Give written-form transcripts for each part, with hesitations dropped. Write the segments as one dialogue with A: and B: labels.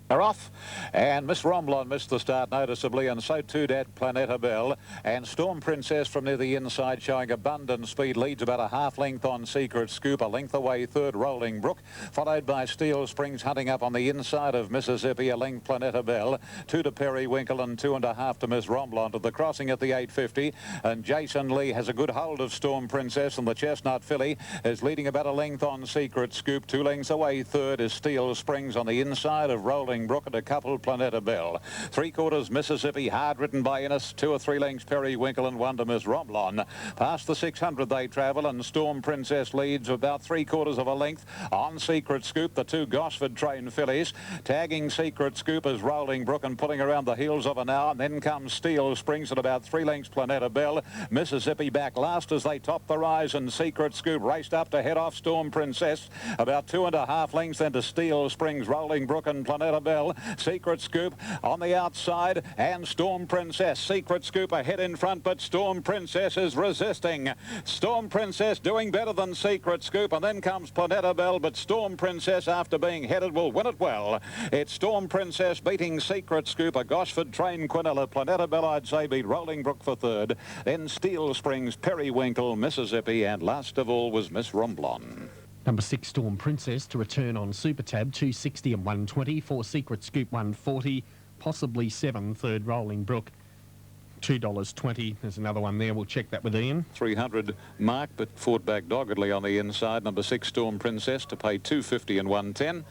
A: are off, and Miss Romblon missed the start noticeably, and so too did Planeta Bell, and Storm Princess from near the inside showing abundant speed, leads about a half length on Secret Scoop, a length away third Rolling Brook, followed by Steel Springs hunting up on the inside of Mississippi, a length Planeta Bell, 2 to Periwinkle and 2.5 to Miss Romblon to the crossing at the 850, and Jason Lee has a good hold of Storm Princess, and the Chestnut Filly is leading about a length on Secret Scoop, 2 lengths away third is Steel Springs on the inside of Rolling Brook and a couple Planeta Bell. 3/4 Mississippi, hard ridden by Innes, 2 or 3 lengths Periwinkle and 1 to Miss Romblon. Past the 600 they travel, and Storm Princess leads about 3/4 of a length on Secret Scoop. The 2 Gosford trained fillies tagging Secret Scoop as Rolling Brook and pulling around the heels of an hour, and then comes Steel Springs at about 3 lengths Planeta Bell. Mississippi back last as they top the rise, and Secret Scoop raced up to head off Storm Princess about 2.5 lengths, then to Steel Springs, Rolling Brook and Planeta Bell. Secret Scoop on the outside, and Storm Princess. Secret Scoop ahead in front, but Storm Princess is resisting. Storm Princess doing better than Secret Scoop, and then comes Planeta Bell, but Storm Princess, after being headed, will win it well. It's Storm Princess beating Secret Scoop, a Gosford trained Quinella. Planeta Bell, I'd say, beat Rolling Brook for third, then Steel Springs, Periwinkle, Mississippi, and last of all was Miss Romblon.
B: Number 6, Storm Princess, to return on Super Tab, 260 and 120. 4 Secret Scoop, 140. Possibly 7, third Rolling Brook, $2.20. There's another one there. We'll check that with Ian.
A: 300 mark, but fought back doggedly on the inside. Number 6, Storm Princess, to pay 250 and 110.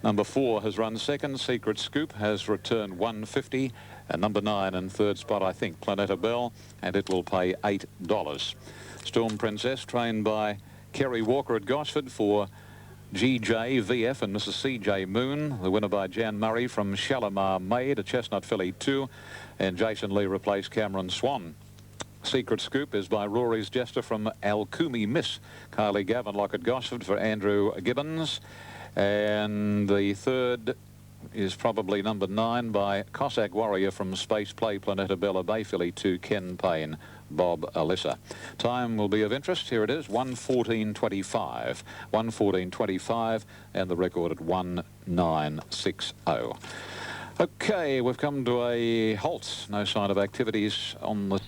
A: Number 4 has run second. Secret Scoop has returned 150. And number 9 in third spot, I think, Planeta Bell, and it will pay $8. Storm Princess, trained by Kerry Walker at Gosford for GJ, VF and Mrs. CJ Moon. The winner by Jan Murray from Shalimar Maid, a Chestnut Filly 2, and Jason Lee replaced Cameron Swan. Secret Scoop is by Rory's Jester from Alcumi Miss, Kylie Gavanlock at Gosford for Andrew Gibbons, and the third is probably number 9 by Cossack Warrior from Space Play, Planeta Bella Bay Filly to Ken Payne, Bob Alyssa. Time will be of interest. Here it is, 1:14.25. 1:14.25, and the record at 1960. Okay, we've come to a halt. No sign of activities on the...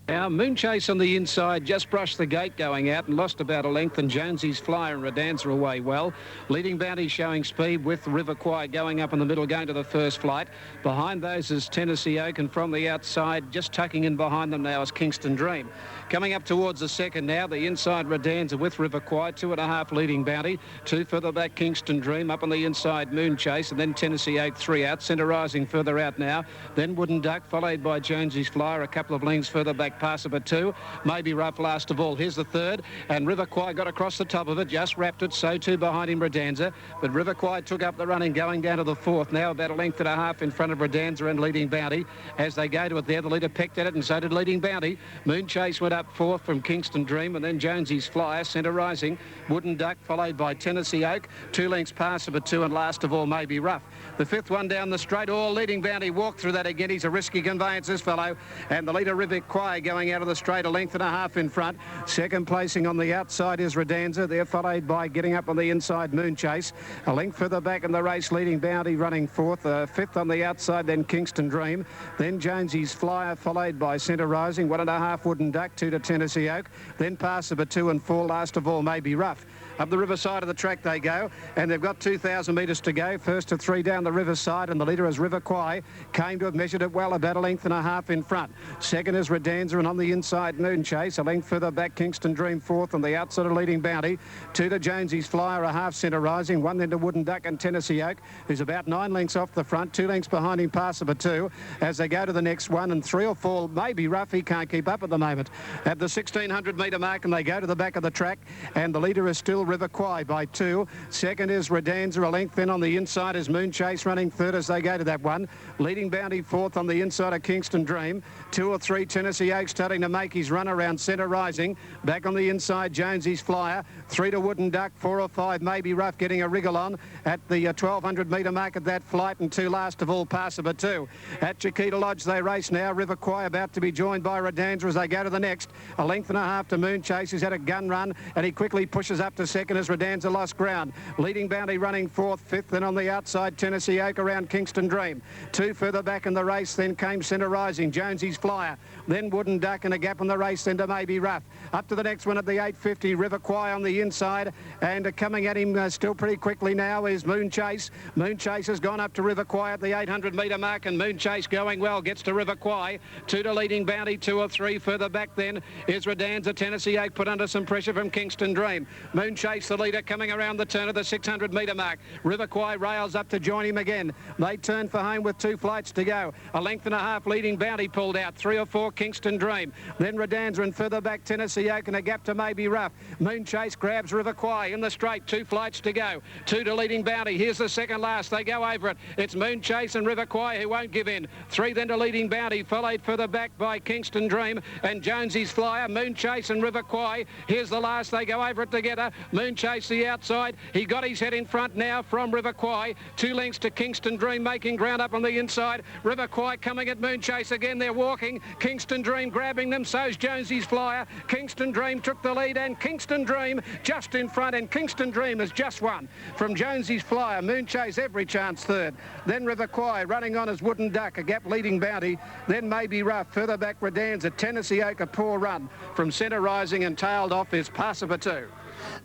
C: Now, Moonchase on the inside just brushed the gate going out and lost about a length, and Jonesy's Flyer and Redanza away well. Leading Bounty showing speed with River Quiet going up in the middle, going to the first flight. Behind those is Tennessee Oak, and from the outside, just tucking in behind them now is Kingston Dream. Coming up towards the second now, the inside Redanza with River Quiet, 2.5 Leading Bounty. 2 further back, Kingston Dream. Up on the inside, Moonchase, and then Tennessee Oak 3 out. Centre Rising further out now. Then Wooden Duck, followed by Jonesy's Flyer, a couple of lengths further back. Passer 2, maybe rough last of all. Here's the third, and River Quiet got across the top of it, just wrapped it, so too behind him Redanza, but River Quiet took up the running, going down to the fourth, now about a length and a half in front of Redanza and Leading Bounty. As they go to it there, the leader pecked at it, and so did Leading Bounty. Moonchase went up fourth from Kingston Dream, and then Jonesy's Flyer, Centre Rising, Wooden Duck, followed by Tennessee Oak, 2 lengths Passer 2, and last of all maybe rough. The fifth one down the straight, all Leading Bounty walked through that again. He's a risky conveyance, this fellow, and the leader River Quiet going out of the straight, a length and a half in front. Second placing on the outside is Redanza. They're followed by getting up on the inside Moonchase. A length further back in the race, Leading Bounty running fourth. Fifth on the outside, then Kingston Dream. Then Jonesy's Flyer, followed by Centre Rising. 1.5 Wooden Duck, 2 to Tennessee Oak. Then Passer 2 and 4. Last of all, maybe rough. Up the riverside of the track they go, and they've got 2,000 metres to go. First to 3 down the riverside, and the leader is River Quay. Came to have measured it well, about a length and a half in front. Second is Redanza, and on the inside Moonchase. A length further back, Kingston Dream fourth, on the outside of Leading Bounty. 2 to Jonesy's Flyer, a half Centre Rising. 1 then to Wooden Duck and Tennessee Oak, who's about 9 lengths off the front. 2 lengths behind him, Passer 2. As they go to the next one, and 3 or 4, maybe rough. He can't keep up at the moment. At the 1,600 metre mark, and they go to the back of the track, and the leader is still River Quay by 2. Second is Redanza, a length. Then on the inside is Moonchase running third as they go to that one. Leading Bounty fourth on the inside of Kingston Dream. 2 or 3 Tennessee Oak starting to make his run around Centre Rising. Back on the inside, Jonesy's Flyer. 3 to Wooden Duck. 4 or 5 maybe rough, getting a wriggle on at the 1,200 metre mark at that flight, and 2 last of all, Passer 2. At Chiquita Lodge they race now. River Quay about to be joined by Redanza as they go to the next. A length and a half to Moonchase, who's had a gun run, and he quickly pushes up to second as Redanza lost ground. Leading Bounty running fourth, fifth, and on the outside Tennessee Oak around Kingston Dream. Two further back in the race, then came Centre Rising, Jonesy's Flyer, then Wooden Duck, and a gap on the race then to Maybe Rough. Up to the next one at the 850, River Quay on the inside, and coming at him still pretty quickly now is Moon Chase. Moon Chase has gone up to River Quay at the 800 metre mark, and Moon Chase going well, gets to River Quay. Two to Leading Bounty, two or three further back then is Redanza. Tennessee Oak put under some pressure from Kingston Dream. Moon Chase, the leader, coming around the turn of the 600 metre mark. River Quay rails up to join him again. They turn for home with 2 flights to go. A length and a half Leading Bounty pulled out. 3 or 4 Kingston Dream. Then Redanza, and further back Tennessee Oak, and a gap to Maybe Rough. Moon Chase grabs River Quay in the straight. 2 flights to go. 2 to Leading Bounty. Here's the second last. They go over it. It's Moon Chase and River Quay who won't give in. 3 then to Leading Bounty, followed further back by Kingston Dream and Jonesy's Flyer. Moon Chase and River Quay. Here's the last. They go over it together. Moon Chase the outside. He got his head in front now from River Quay. 2 lengths to Kingston Dream, making ground up on the inside. River Quay coming at Moon Chase again. They're walking. Kingston Dream grabbing them. So's Jonesy's Flyer. Kingston Dream took the lead, and Kingston Dream just in front, and Kingston Dream has just won from Jonesy's Flyer. Moon Chase every chance third. Then River Quay running on as Wooden Duck, a gap Leading Bounty. Then Maybe Rough. Further back Redanza. Tennessee Oak a poor run from Centre Rising, and tailed off is Passer for 2.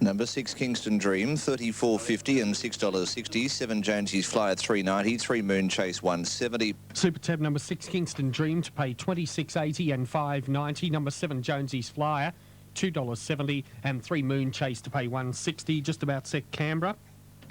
D: Number 6 Kingston Dream, $34.50 and $6.60. 7 Jonesy's Flyer, $3.90. 3 Moon Chase, $1.70.
B: Super tab number 6 Kingston Dream to pay $26.80 and $5.90. Number 7 Jonesy's Flyer, $2.70, and 3 Moon Chase to pay $1.60. Just about set Canberra.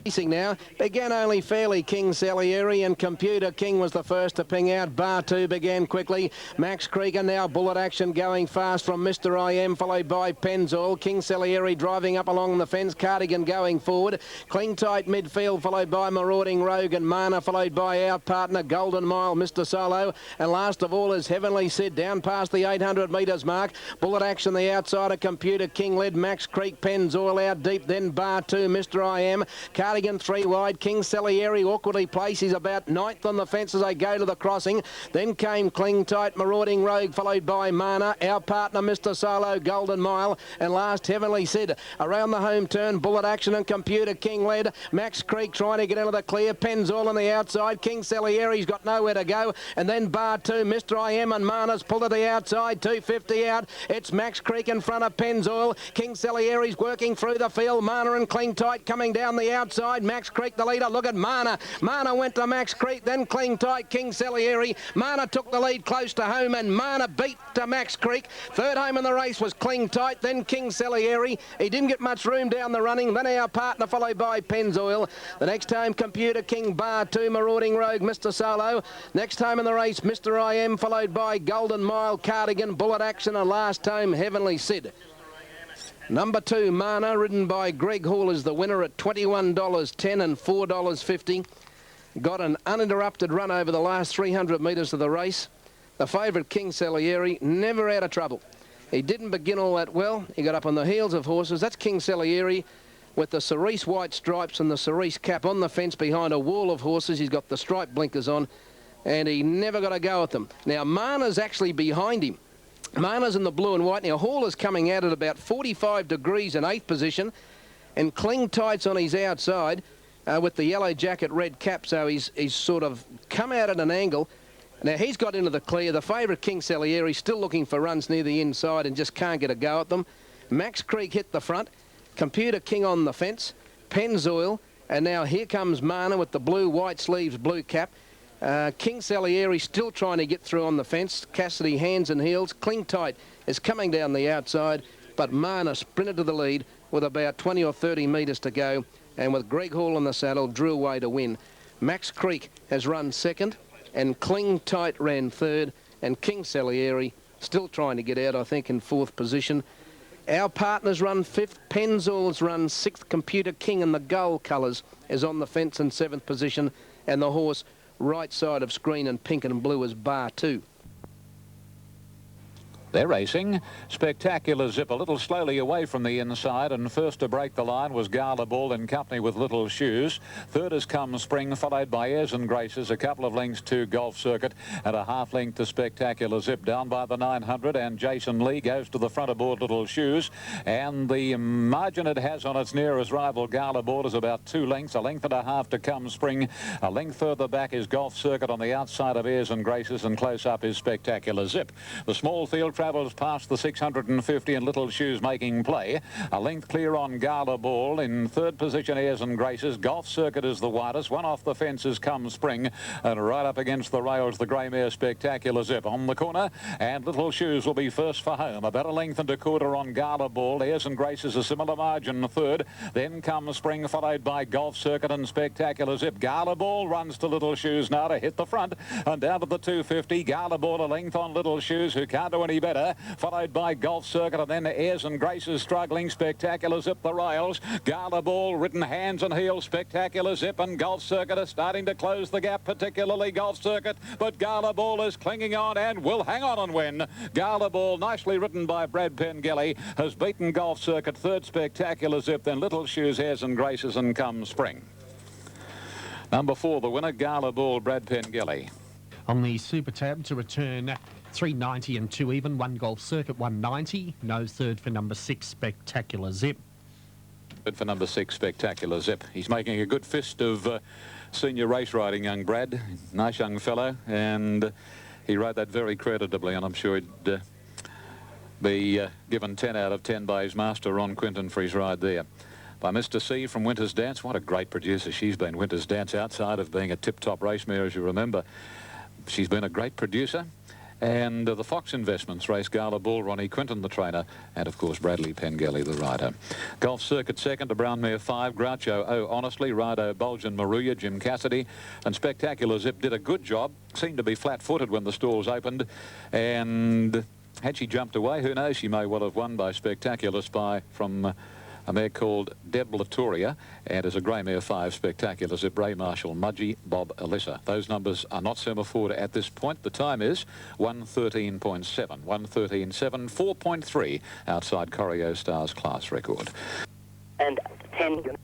E: Racing now began only fairly. King Salieri and Computer King was the first to ping out. Bar 2 began quickly. Max Krieger now bullet action going fast from Mr. IM, followed by Pennzoil. King Salieri driving up along the fence. Cardigan going forward. Cling Tight midfield, followed by Marauding Rogue and Mana, followed by our partner Golden Mile, Mr. Solo, and last of all is Heavenly Sid down past the 800 metres mark. Bullet action the outside of Computer King led Max Creek. Pennzoil out deep, then Bar 2, Mr. IM. Cardigan 3 wide. King Salieri awkwardly placed. He's about 9th on the fence as they go to the crossing. Then came Cling Tight, Marauding Rogue, followed by Mana, our partner Mr. Solo, Golden Mile, and last Heavenly Sid. Around the home turn, Bullet Action and Computer King led. Max Creek trying to get into the clear. Pennzoil on the outside. King Salieri's got nowhere to go. And then Bar 2, Mr. IM and Mana's pulled to the outside. 250 out. It's Max Creek in front of Pennzoil. King Salieri's working through the field. Mana and Cling Tight coming down the outside. Max Creek the leader. Look at Mana. Mana went to Max Creek, then Cling Tight, King Salieri. Mana took the lead close to home, and Mana beat to Max Creek. Third home in the race was Cling Tight, then King Salieri. He didn't get much room down the running. Then our partner, followed by Pennzoil. The next home, Computer King, Bar 2, Marauding Rogue, Mr. Solo. Next home in the race, Mr. IM, followed by Golden Mile, Cardigan, Bullet Action, and last home, Heavenly Sid. Number 2, Mana, ridden by Greg Hall, is the winner at $21.10 and $4.50. Got an uninterrupted run over the last 300 metres of the race. The favourite, King Salieri, never out of trouble. He didn't begin all that well. He got up on the heels of horses. That's King Salieri with the cerise white stripes and the cerise cap on the fence behind a wall of horses. He's got the stripe blinkers on, and he never got a go at them. Now, Mana's actually behind him. Mana's in the blue and white. Now, Hall is coming out at about 45 degrees in 8th position, and Cling Tight's on his outside with the yellow jacket, red cap, so he's sort of come out at an angle. Now, he's got into the clear. The favourite, King Salieri, still looking for runs near the inside and just can't get a go at them. Max Creek hit the front. Computer King on the fence. Pennzoil, and now here comes Mana with the blue, white sleeves, blue cap. King Salieri still trying to get through on the fence. Cassidy hands and heels. Cling Tight is coming down the outside, but Mana sprinted to the lead with about 20 or 30 metres to go, and with Greg Hall in the saddle, drew away to win. Max Creek has run second, and Cling Tight ran third, and King Salieri still trying to get out, I think, in 4th position. Our partners run 5th. Pennzoil's run 6th. Computer King in the gold colours is on the fence in 7th position, and the horse right side of screen in pink and blue is Bar 2.
A: They're racing. Spectacular Zip a little slowly away from the inside, and first to break the line was Gala Ball in company with Little Shoes. Third has Come Spring, followed by Airs and Graces, a couple of lengths to Golf Circuit, and a half length to Spectacular Zip down by the 900, and Jason Lee goes to the front aboard Little Shoes, and the margin it has on its nearest rival Gala Ball is about 2 lengths, a length and a half to Come Spring. A length further back is Golf Circuit on the outside of Airs and Graces, and close up is Spectacular Zip. The small field travels past the 650 and Little Shoes making play. A length clear on Gala Ball. In third position, Airs and Graces. Golf Circuit is the widest. One off the fence is Come Spring. And right up against the rails, the grey mare Spectacular Zip on the corner. And Little Shoes will be first for home. About a length and a quarter on Gala Ball. Airs and Graces a similar margin third. Then Come Spring, followed by Golf Circuit and Spectacular Zip. Gala Ball runs to Little Shoes now to hit the front. And down to the 250. Gala Ball a length on Little Shoes, who can't do any better. Followed by Golf Circuit, and then Airs and Graces struggling. Spectacular Zip the rails. Gala Ball ridden hands and heels. Spectacular Zip and Golf Circuit are starting to close the gap, particularly Golf Circuit, but Gala Ball is clinging on and will hang on and win. Gala Ball, nicely ridden by Brad Pengelly, has beaten Golf Circuit. Third, Spectacular Zip, then Little Shoes, Airs and Graces, and Come Spring. Number 4, the winner, Gala Ball, Brad Pengelly.
B: On the Super Tab to return 390 and 2 even, 1 Golf Circuit, 190. No third for number 6, Spectacular Zip.
A: Good for number 6, Spectacular Zip. He's making a good fist of senior race riding, young Brad. Nice young fellow, and he rode that very creditably, and I'm sure he'd be given 10 out of 10 by his master, Ron Quinton, for his ride there. By Mr. C from Winter's Dance. What a great producer she's been, Winter's Dance, outside of being a tip-top race mare, as you remember. She's been a great producer. And the Fox Investments race Gala Bull, Ronnie Quinton the trainer, and of course Bradley Pengelly the rider. Golf Circuit second to Brown Mare 5, Groucho O Honestly, Rido Bulgin Maruya, Jim Cassidy, and Spectacular Zip did a good job, seemed to be flat-footed when the stalls opened, and had she jumped away, who knows, she may well have won by Spectacular Spy from a mare called Deb Latoria, and as a grey mare 5, Spectacular Zip, Ray Marshall, Mudgee, Bob Alyssa. Those numbers are not semaphore at this point. The time is 1:13.7, 1:13.7, 4.3 outside Choreo Star's class record.
F: And 10.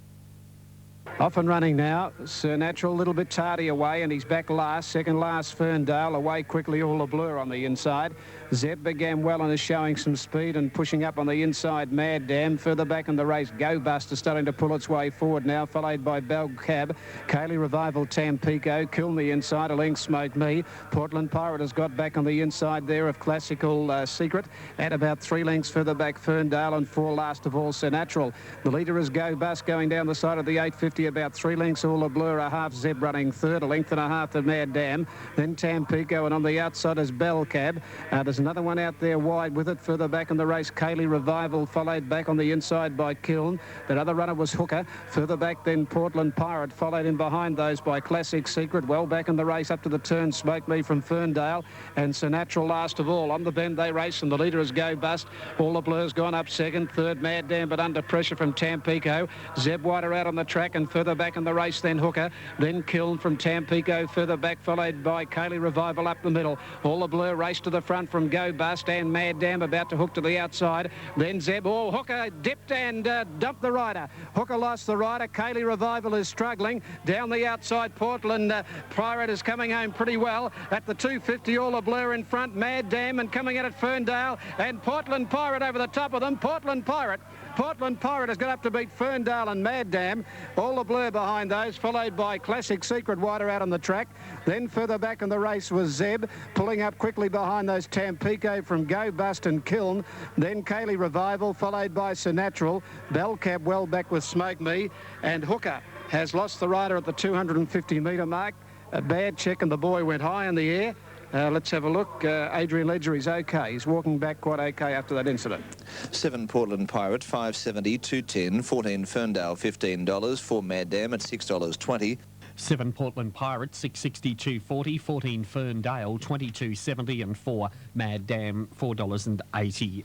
C: Off and running now. Sir Natural, a little bit tardy away, and he's back last. Second last, Ferndale. Away quickly, All a Blur on the inside. Zeb began well and is showing some speed and pushing up on the inside. Mad Dam further back in the race. Go Buster starting to pull its way forward now, followed by Bell Cab. Kaylee Revival, Tampico. Kiln the inside. A length, Smoke Me. Portland Pirate has got back on the inside there of Classical Secret. And about 3 lengths further back, Ferndale, and 4 last of all, Sir Natural. The leader is Go Bust going down the side of the 850, about 3 lengths. All a Blur, a half. Zeb running third. A length and a half of Mad Dam. Then Tampico, and on the outside is Bell Cab. There's another one out there wide with it. Further back in the race, Kaylee Revival, followed back on the inside by Kiln. That other runner was Hooker. Further back then Portland Pirate, followed in behind those by Classic Secret. Well back in the race up to the turn, Smoke Me from Ferndale, and Sir Natural last of all. On the bend they race, and the leader is Go Bust. All the Blur's gone up second. Third, Mad Dam, but under pressure from Tampico. Zeb Wider out on the track, and further back in the race then Hooker. Then Kiln from Tampico. Further back followed by Kaylee Revival up the middle. All the Blur race to the front from Go Bust, and Mad Dam about to hook to the outside. Then Zeb, Hooker dipped and dumped the rider. Hooker lost the rider. Kaylee Revival is struggling. Down the outside, Portland Pirate is coming home pretty well. At the 250, All a Blur in front. Mad Dam, and coming in at Ferndale, and Portland Pirate over the top of them. Portland Pirate has got up to beat Ferndale and Mad Dam. All a Blur behind those, followed by Classic Secret wider out on the track. Then further back in the race was Zeb, pulling up quickly behind those Tampico from Go Bust and Kiln. Then Kaylee Revival, followed by Sir Natural. Bell Cab well back with Smoke Me, and Hooker has lost the rider at the 250 metre mark. A bad check, and the boy went high in the air. Let's have a look. Adrian Ledger is okay. He's walking back quite okay after that incident.
D: 7 Portland Pirate, $5.70, 2.10. 14 Ferndale, $15. 4 Mad Dam at $6.20.
B: 7 Portland Pirate, 6.60, 2.40. 14 Ferndale, 22.70, and 4 Mad Dam, $4.80.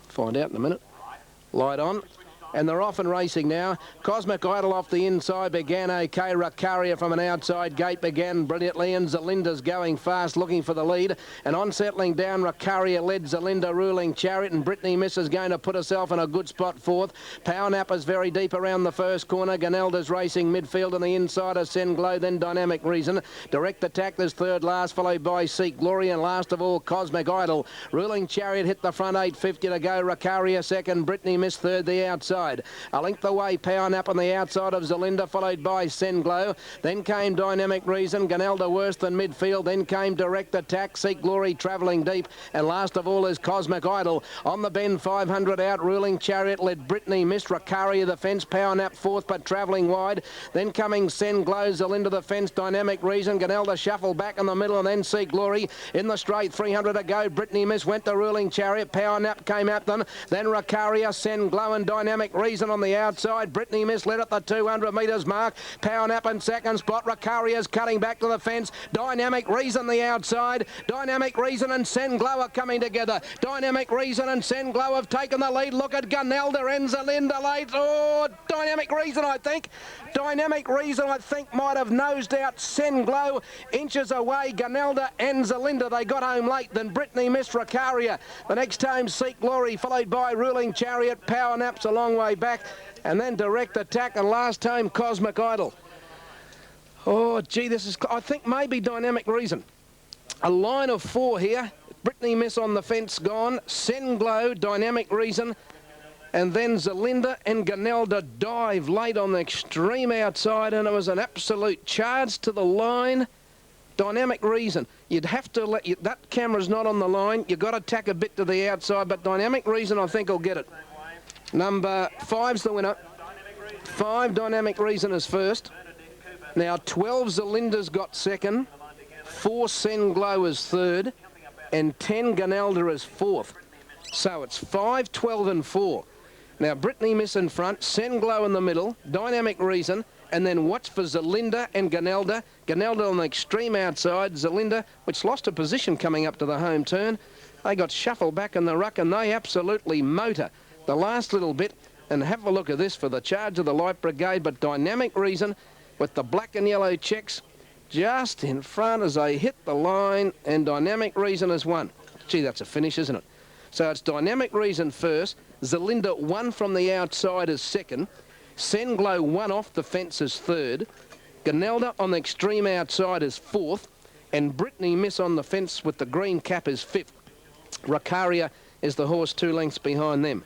E: Find out in a minute. Light on. and they're off and racing now. Cosmic Idol off the inside began okay. Rakaria from an outside gate began brilliantly, and Zelinda's going fast, looking for the lead. And on settling down, Rakaria led Zelinda, Ruling Chariot, and Brittany Miss is going to put herself in a good spot fourth. Power Napper's very deep around the first corner. Ganelda's racing midfield on the inside of Send Glow, then Dynamic Reason. Direct Attack is third last, followed by Seek Glory, and last of all, Cosmic Idol. Ruling Chariot hit the front, 8.50 to go. Rakaria second, Brittany Miss third, the outside. A length away, Power Nap on the outside of Zelinda, followed by Send Glow. Then came Dynamic Reason, Ganelda worse than midfield. Then came Direct Attack, Seek Glory travelling deep. And last of all is Cosmic Idol. On the bend, 500 out, Ruling Chariot led Brittany Miss. Rakaria the fence, Power Nap fourth but travelling wide. Then coming Send Glow, Zelinda the fence, Dynamic Reason. Ganelda shuffle back in the middle, and then Seek Glory. In the straight, 300 to go. Brittany Miss went to Ruling Chariot. Power Nap came at them. Then Rakaria, Send Glow and Dynamic Reason on the outside. Brittany Miss led at the 200 metres mark. Power Nap in second spot. Rakaria's cutting back to the fence. Dynamic Reason the outside. Dynamic Reason and Send Glow are coming together. Dynamic Reason and Send Glow have taken the lead. Look at Ganelda and Zelinda late. Oh, Dynamic Reason, I think. Dynamic Reason, I think, might have nosed out Send Glow. Inches away, Ganelda and Zelinda. They got home late. Then Brittany Miss, Rakaria. The next time, Seek Glory, followed by Ruling Chariot. Power Nap's a long way back. And then Direct Attack, and last time, Cosmic Idol. Oh, gee, this is, I think, maybe Dynamic Reason. A line of four here. Brittany Miss on the fence gone. Send Glow, Dynamic Reason. And then Zelinda and Ganelda dive late on the extreme outside, and it was an absolute charge to the line. Dynamic Reason. You'd have to let that camera's not on the line. You've got to tack a bit to the outside, but Dynamic Reason, I think, will get it. Number 5's the winner. 5, Dynamic Reason is first. Now 12, Zelinda's got second. 4, Send Glow is third. And 10, Ganelda is fourth. So it's 5, 12 and 4. Now Brittany Miss in front, Send Glow in the middle, Dynamic Reason, and then watch for Zelinda and Ganelda. Ganelda on the extreme outside, Zelinda, which lost a position coming up to the home turn. They got shuffled back in the ruck, and they absolutely motor the last little bit. And have a look at this for the charge of the Light Brigade, but Dynamic Reason with the black and yellow checks just in front as they hit the line, and Dynamic Reason has won. Gee, that's a finish, isn't it? So it's Dynamic Reason first, Zelinda 1 from the outside is second, Send Glow 1 off the fence is third, Ganelda on the extreme outside is fourth, and Brittany Miss on the fence with the green cap is fifth. Rakaria is the horse 2 lengths behind them.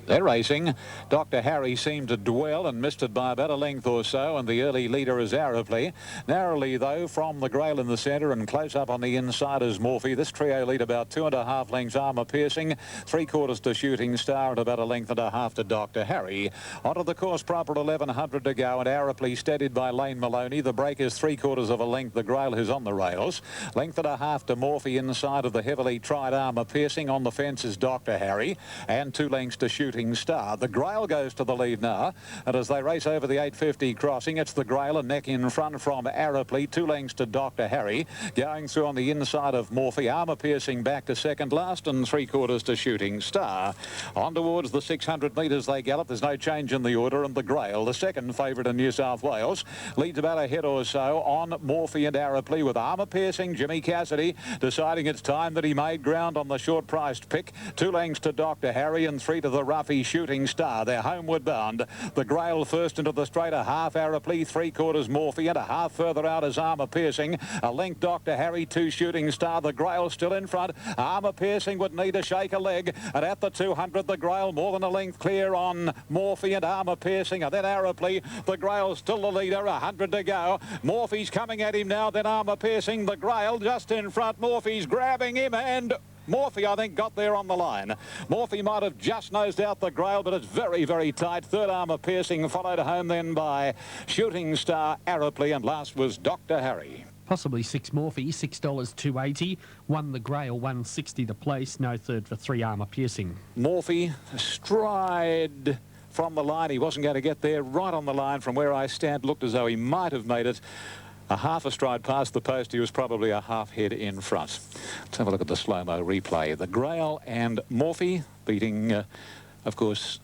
A: They're racing. Dr. Harry seemed to dwell and missed it by about a length or so, and the early leader is Arrowplay. Narrowly, though, from the Grail in the centre and close up on the inside is Morphy. This trio lead about 2.5 lengths, Armour Piercing, 3/4 to Shooting Star, and about a length and a half to Dr. Harry. Onto the course proper, 1100 to go, and Arrowplay steadied by Lane Maloney. The break is 3/4 of a length, the Grail who's on the rails. Length and a half to Morphy inside of the heavily tried Armour Piercing. On the fence is Dr. Harry, and 2 lengths to Shooting Star. The Grail goes to the lead now, and as they race over the 850 crossing, it's the Grail and neck in front from Arrowplay, 2 lengths to Dr. Harry. Going through on the inside of Morphy, Armour Piercing back to second last, and 3/4 to Shooting Star. On towards the 600 metres they gallop. There's no change in the order, and the Grail, the second favourite in New South Wales, leads about a head or so on Morphy and Arrowplay, with Armour Piercing, Jimmy Cassidy, deciding it's time that he made ground on the short-priced pick. 2 lengths to Dr. Harry and 3 to the Ruffy Shooting Star. They're homeward bound. The Grail first into the straight, a half Arrowplay, 3/4 Morphy, and a half further out is Armour Piercing. A length Dr. Harry, 2 Shooting Star. The Grail still in front. Armour Piercing would need to shake a leg, and at the 200 the Grail more than a length clear on Morphy and Armour Piercing, and then Arrowplay. The Grail still the leader, 100 to go. Morphy's coming at him now, then Armour Piercing. The Grail just in front. Morphy's grabbing him, and Morphy, I think, got there on the line. Morphy might have just nosed out the Grail, but it's very, very tight. Third, Armour Piercing, followed home then by Shooting Star, Arrowplay, and last was Dr. Harry.
B: Possibly 6 Morphy, $6.280. 1 the Grail, 160 to place. No third for 3 Armour Piercing.
A: Morphy, stride from the line. He wasn't going to get there. Right on the line from where I stand, looked as though he might have made it. A half a stride past the post, he was probably a half head in front. Let's have a look at the slow-mo replay. The Grail and Morphy beating, of course,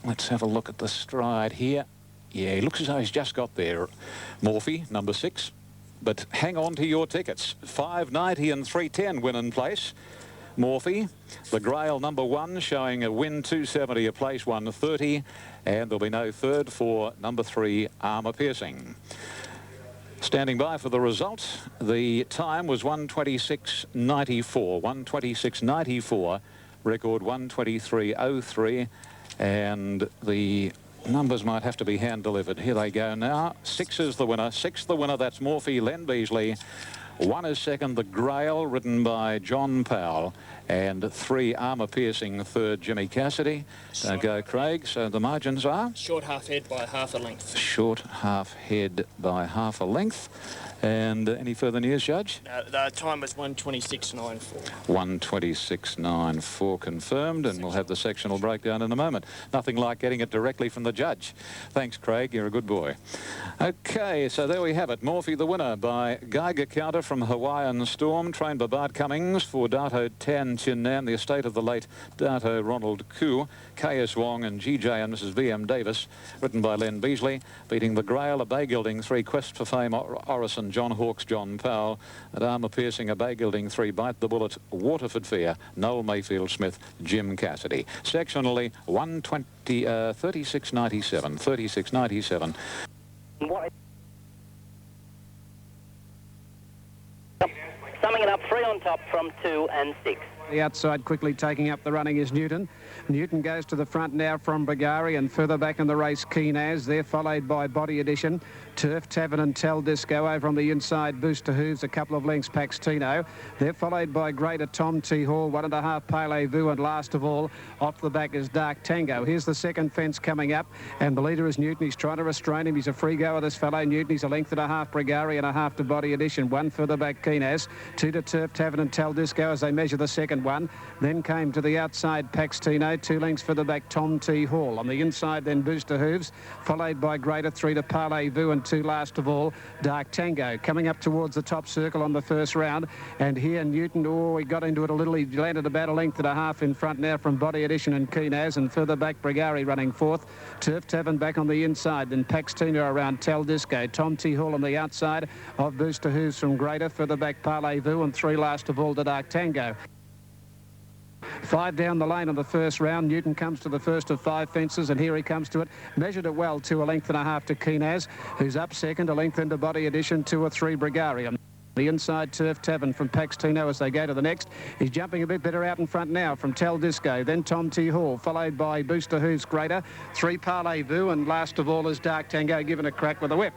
A: let's have a look at the stride here. Yeah, he looks as though he's just got there. Morphy, number 6. But hang on to your tickets. 5.90 and 3.10 win in place. Morphy, the Grail number 1 showing a win 2.70 a place, 1.30, and there'll be no third for number 3 Armour Piercing. Standing by for the result, the time was 1:26.94. 1:26.94, record 1:23.03, and the numbers might have to be hand delivered. Here they go now. 6 is the winner. 6 the winner. That's Morphy, Len Beasley. 1 is second, the Grail, ridden by John Powell, and 3 Armour Piercing third, Jimmy Cassidy. Don't go, Craig. So the margins are?
G: Short half head by half a length.
A: Short half head by half a length. And any further news, Judge?
G: The time was 1:26.94.
A: 1:26.94 confirmed, and we'll have the sectional breakdown in a moment. Nothing like getting it directly from the judge. Thanks, Craig. You're a good boy. Okay, so there we have it. Morphy the winner by Geiger Counter from Hawaiian Storm, trained by Bart Cummings for Dato Tan Chin Nam, the estate of the late Dato Ronald Koo, K.S. Wong and G.J. and Mrs. V.M. Davis, written by Len Beasley, beating the Grail, a Bay Gilding 3, Quest for Fame, Orison, John Hawkes, John Powell, and Armour Piercing, a Bay Gilding 3, Bite the Bullet, Waterford Fear, Noel Mayfield Smith, Jim Cassidy. Sectionally, 36.97, 36.97.
F: Summing it up, 3 on top from 2 and 6.
C: The outside quickly taking up the running is Newton. Newton goes to the front now from Brigari, and further back in the race Keen As. They're followed by Body Edition, Turf Tavern and Tel Disco. Over on the inside, Booster Hooves, a couple of lengths Paxtino. They're followed by Greater Tom T. Hall, 1.5 Pele Vu, and last of all off the back is Dark Tango. Here's the second fence coming up, and the leader is Newton. He's trying to restrain him. He's a free goer, this fellow Newton. He's a length and a half Brigari and a half to Body Edition. 1 further back Keen As, 2 to Turf Tavern and Tel Disco as they measure the second one. Then came to the outside Paxtino, 2 lengths further back Tom T. Hall. On the inside then Booster Hooves, followed by Greater, 3 to Parley Vu, and 2 last of all Dark Tango. Coming up towards the top circle on the first round, and here Newton, he got into it a little. He landed about a length and a half in front now from Body Edition and Keen As, and further back Brigari running fourth. Turf Tavern back on the inside, then Paxtino around Tel Disco. Tom T. Hall on the outside of Booster Hooves from Greater, further back Parley Vu, and 3 last of all to Dark Tango. 5 down the lane on the first round. Newton comes to the first of 5 fences, and here he comes to it. Measured it well, 2 a length and a half to Keen As, who's up second, a length into Body Edition, 2 or 3 Brigari. The inside Turf Tavern from Paxtino as they go to the next. He's jumping a bit better out in front now from Tel Disco, then Tom T. Hall, followed by Booster Hooves Greater, 3 Parley Vu, and last of all is Dark Tango, given a crack with a whip.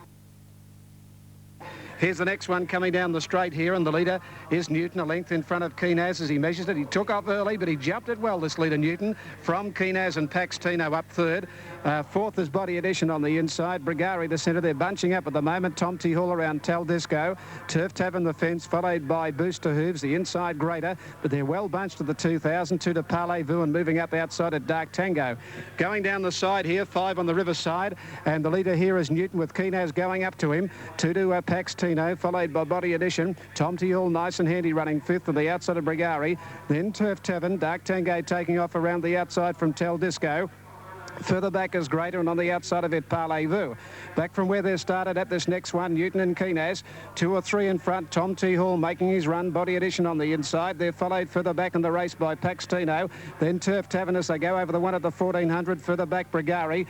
C: Here's the next one coming down the straight here, and the leader is Newton, a length in front of Keen As as he measures it. He took off early, but he jumped it well, this leader Newton, from Keen As and Paxtino up third. Fourth is Body Edition on the inside. Brigari the centre. They're bunching up at the moment. Tom T. Hall around Tel Disco. Turf Tavern the fence, followed by Booster Hooves, the inside Greater, but they're well bunched to the 2,000. 2 to Parley Vu, and moving up outside at Dark Tango. Going down the side here, 5 on the riverside, and the leader here is Newton with Keen As going up to him. 2 to Paxtino, followed by Body Edition. Tom T. Hall nice and handy running fifth on the outside of Brigari. Then Turf Tavern, Dark Tango taking off around the outside from Tel Disco. Further back is Greater, and on the outside of it, Parley Vu. Back from where they started at this next one, Newton and Keen As. 2 or 3 in front, Tom T. Hall making his run. Body Edition on the inside. They're followed further back in the race by Paxtino. Then Turf Tavern as they go over the one at the 1,400. Further back, Brigari.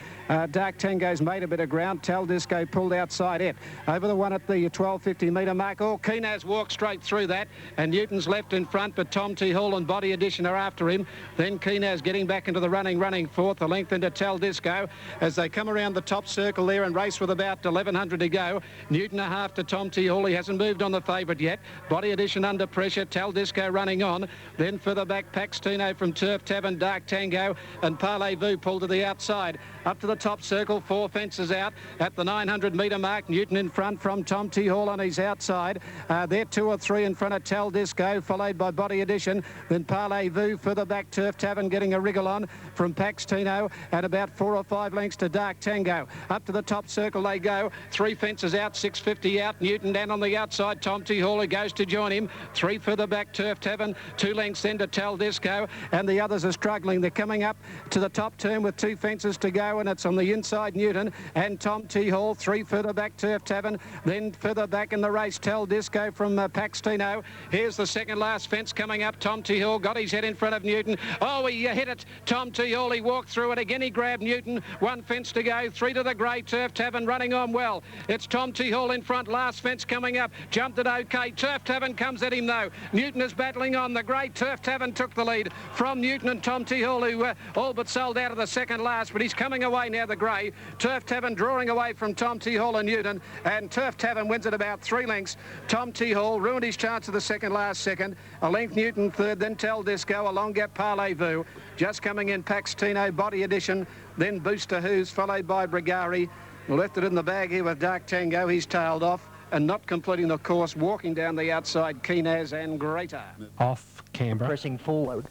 C: Dark Tango's made a bit of ground. Tel Disco pulled outside it. Over the one at the 1,250 metre mark. Keen As walked straight through that, and Newton's left in front, but Tom T. Hall and Body Edition are after him. Then Keen As getting back into the running fourth, a length into Tel Disco as they come around the top circle there and race with about 1,100 to go. Newton a half to Tom T. Hall. He hasn't moved on the favourite yet. Body Edition under pressure. Tel Disco running on. Then further back, Paxtino from Turf Tavern, Dark Tango, and Parley Vu pulled to the outside. Up to the top circle, 4 fences out at the 900 metre mark. Newton in front from Tom T. Hall on his outside. They're 2 or 3 in front of Tel Disco, followed by Body Edition. Then Parley Vu, further back, Turf Tavern getting a wriggle on from Paxtino, and and about 4 or 5 lengths to Dark Tango. Up to the top circle they go. 3 fences out, 650 out. Newton down on the outside. Tom T. Hawley goes to join him. 3 further back, Turf Tavern. 2 lengths then to Tal Disco, and the others are struggling. They're coming up to the top turn with 2 fences to go, and it's on the inside Newton and Tom T. Hall. 3 further back, Turf Tavern. Then further back in the race, Tal Disco from Paxtino. Here's the second last fence coming up. Tom T. Hall got his head in front of Newton. Oh, he hit it. Tom T. Hall, he walked through it again. He grabbed Newton. 1 fence to go. 3 to the grey, Turf Tavern running on well. It's Tom T. Hall in front. Last fence coming up. Jumped it okay. Turf Tavern comes at him though. Newton is battling on. The grey Turf Tavern took the lead from Newton and Tom T. Hall, who all but sold out of the second last, but he's coming away now, the grey. Turf Tavern drawing away from Tom T. Hall and Newton, and Turf Tavern wins it about 3 lengths. Tom T. Hall ruined his chance of the second last second. A length Newton third, then Tal Disco, a long gap Parlez-Vous. Just coming in Paxtino, Body Edition, then Booster Who's, followed by Brigari. Left it in the bag here with Dark Tango. He's tailed off and not completing the course, walking down the outside, Keenaz and Greater.
B: Off Canberra.
F: Pressing forward.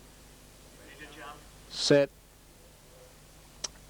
E: Set.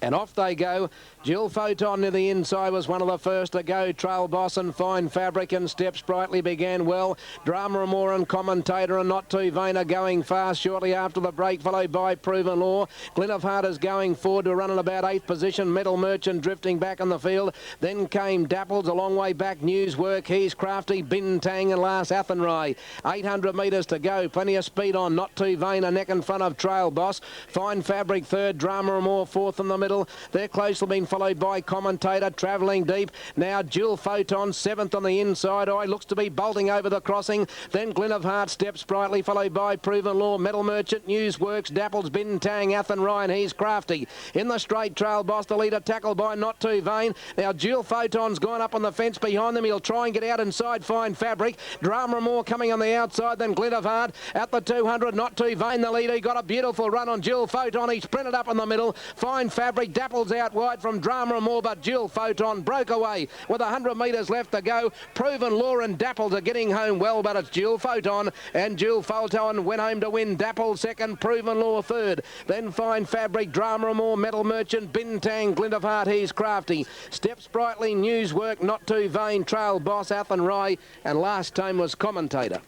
E: And off they go. Jill Photon near the inside was one of the first to go. Trail Boss and Fine Fabric and Steps Brightly began well. Drama Amore and Commentator and Not Too Vain are going fast shortly after the break, followed by Proven Law. Glint of Heart is going forward to run in about 8th position. Metal Merchant drifting back on the field. Then came Dapples a long way back. Newswork, He's Crafty, Bintang and last Athenry. 800 metres to go. Plenty of speed on. Not Too Vain a neck in front of Trail Boss. Fine Fabric third. Drama Amore fourth in the middle. They're closely being followed by Commentator, travelling deep. Now Jill Photon, 7th on the inside eye, looks to be bolting over the crossing. Then Glint of Heart steps brightly, followed by Proven Law, Metal Merchant, Newsworks, Dapples, Bintang, Athenry, and He's Crafty. In the straight, Trail Boss, the leader, tackled by Not Too Vain. Now Jill Photon's gone up on the fence behind them. He'll try and get out inside Fine Fabric. Drama Amore coming on the outside, then Glint of Heart at the 200. Not Too Vain, the leader. He got a beautiful run on Jill Photon. He sprinted up in the middle. Fine Fabric, Dapples out wide from Drama Amore, but Jill Photon broke away with 100 metres left to go. Proven Law and Dapples are getting home well, but it's Jill Photon, and Jill Photon went home to win. Dapples second, Proven Law third. Then Fine Fabric, Drama Amore, Metal Merchant, Bintang, Glint of Heart, He's Crafty. Steps Brightly, Newswork, Not Too Vain, Trail Boss, Athenry, and last time was Commentator.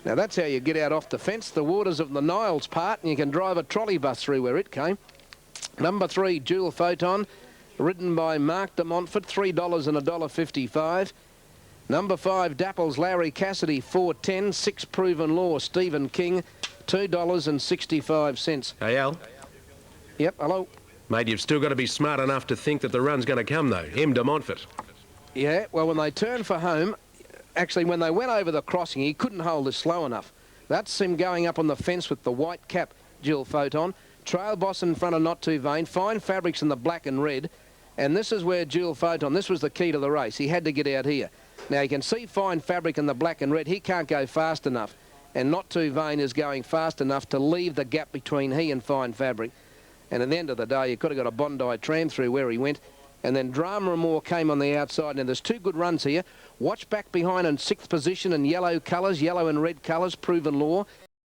E: Now that's how you get out off the fence. The waters of the Niles part, and you can drive a trolley bus through where it came. Number 3, Jill Photon, ridden by Mark de Montfort, $3 and $1.55. Number 5, Dapples, Larry Cassidy, $4.10. 6, Proven Law, Stephen King, $2.65.
H: Hey, Al.
E: Yep, hello.
H: Mate, you've still got to be smart enough to think that the run's going to come, though. M. de Montfort.
E: Yeah, well, when they turned for home, actually, when they went over the crossing, he couldn't hold this slow enough. That's him going up on the fence with the white cap, Jill Photon. Trail Boss in front of Not Too Vain. Fine Fabrics in the black and red. And this is where Jill Photon, this was the key to the race. He had to get out here. Now, you can see Fine Fabric in the black and red. He can't go fast enough. And Not Too Vain is going fast enough to leave the gap between he and Fine Fabric. And at the end of the day, you could have got a Bondi tram through where he went. And then Drama Amore came on the outside. Now, there's 2 good runs here. Watch back behind in 6th position in yellow colours, yellow and red colours, Proven Law.